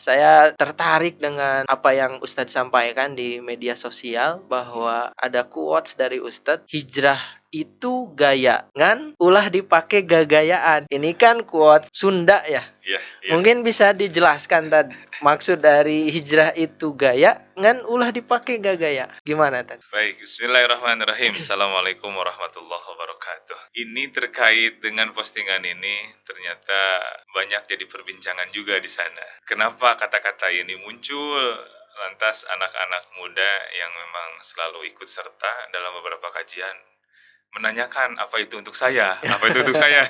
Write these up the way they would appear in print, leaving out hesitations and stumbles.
Saya tertarik dengan apa yang Ustadz sampaikan di media sosial bahwa ada quotes dari Ustadz, hijrah itu gaya, ngan ulah dipakai gagayaan. Ini kan quotes Sunda ya. Iya. Mungkin bisa dijelaskan tadi maksud dari hijrah itu gaya, ngan ulah dipakai gagaya. Gimana tadi? Baik, bismillahirrahmanirrahim. Assalamualaikum warahmatullahi wabarakatuh. Ini terkait dengan postingan ini, ternyata banyak jadi perbincangan juga di sana. Kenapa kata-kata ini muncul? Lantas anak-anak muda yang memang selalu ikut serta dalam beberapa kajian menanyakan apa itu untuk saya,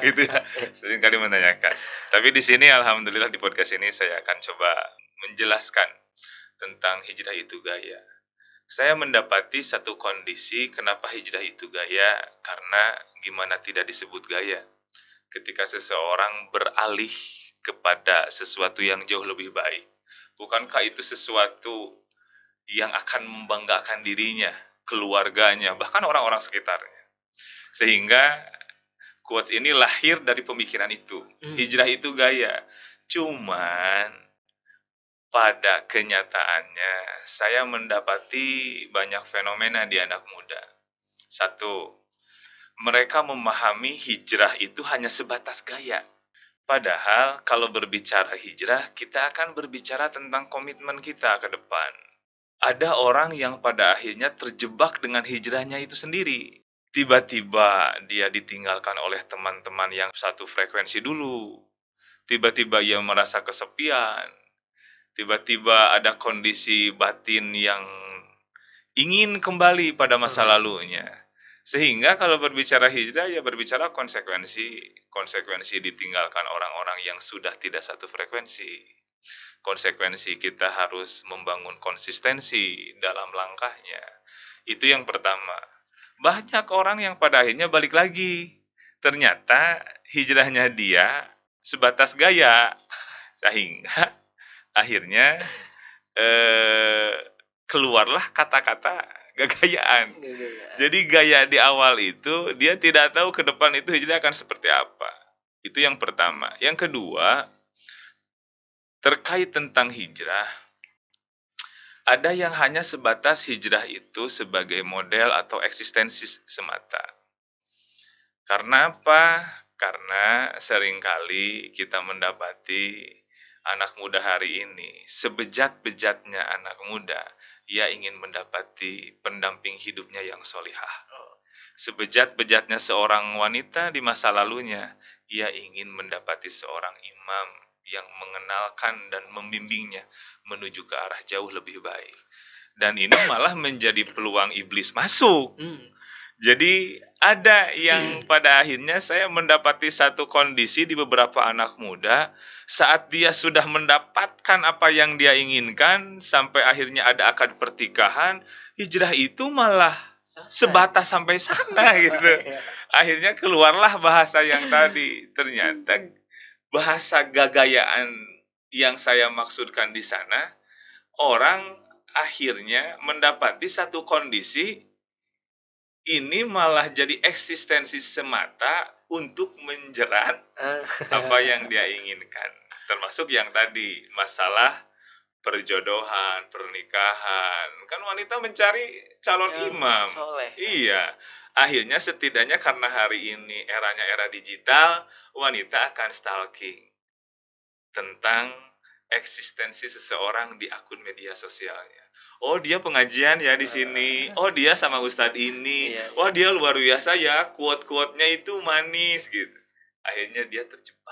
gitu ya. Sering kali menanyakan. Tapi di sini alhamdulillah di podcast ini saya akan coba menjelaskan tentang hijrah itu gaya. Saya mendapati satu kondisi kenapa hijrah itu gaya, karena gimana tidak disebut gaya. Ketika seseorang beralih kepada sesuatu yang jauh lebih baik. Bukankah itu sesuatu yang akan membanggakan dirinya, keluarganya, bahkan orang-orang sekitarnya. Sehingga quotes ini lahir dari pemikiran itu. Hijrah itu gaya. Cuman pada kenyataannya, saya mendapati banyak fenomena di anak muda. Satu, mereka memahami hijrah itu hanya sebatas gaya. Padahal kalau berbicara hijrah, kita akan berbicara tentang komitmen kita ke depan. Ada orang yang pada akhirnya terjebak dengan hijrahnya itu sendiri. Tiba-tiba dia ditinggalkan oleh teman-teman yang satu frekuensi dulu. Tiba-tiba ia merasa kesepian. Tiba-tiba ada kondisi batin yang ingin kembali pada masa lalunya. Sehingga kalau berbicara hijrah, ya berbicara konsekuensi ditinggalkan orang-orang yang sudah tidak satu frekuensi. Konsekuensi kita harus membangun konsistensi dalam langkahnya. Itu yang pertama. Banyak orang yang pada akhirnya balik lagi. Ternyata hijrahnya dia sebatas gaya. Sehingga akhirnya keluarlah kata-kata gagayaan. Jadi gaya di awal itu dia tidak tahu ke depan itu hijrah akan seperti apa. Itu yang pertama. Yang kedua, terkait tentang hijrah, ada yang hanya sebatas hijrah itu sebagai model atau eksistensi semata. Karena apa? Karena seringkali kita mendapati anak muda hari ini, sebejat-bejatnya anak muda, ia ingin mendapati pendamping hidupnya yang solihah. Sebejat-bejatnya seorang wanita di masa lalunya, ia ingin mendapati seorang imam yang mengenalkan dan membimbingnya menuju ke arah jauh lebih baik. Dan ini malah menjadi peluang iblis masuk. Jadi ada yang pada akhirnya saya mendapati satu kondisi di beberapa anak muda, saat dia sudah mendapatkan apa yang dia inginkan, sampai akhirnya ada akad pertikahan, hijrah itu malah sebatas sampai sana gitu. Akhirnya keluarlah bahasa yang tadi. Ternyata bahasa gagayaan yang saya maksudkan di sana, orang akhirnya mendapati satu kondisi ini malah jadi eksistensi semata untuk menjerat apa yang dia inginkan. Termasuk yang tadi, masalah perjodohan, pernikahan. Kan wanita mencari calon imam. Soleh. Iya. Akhirnya setidaknya karena hari ini eranya era digital, wanita akan stalking tentang eksistensi seseorang di akun media sosialnya. Oh, dia pengajian ya di sini. Oh, dia sama ustadz ini. Wah, dia luar biasa ya. Quote-quote-nya itu manis gitu. Akhirnya dia terjebak.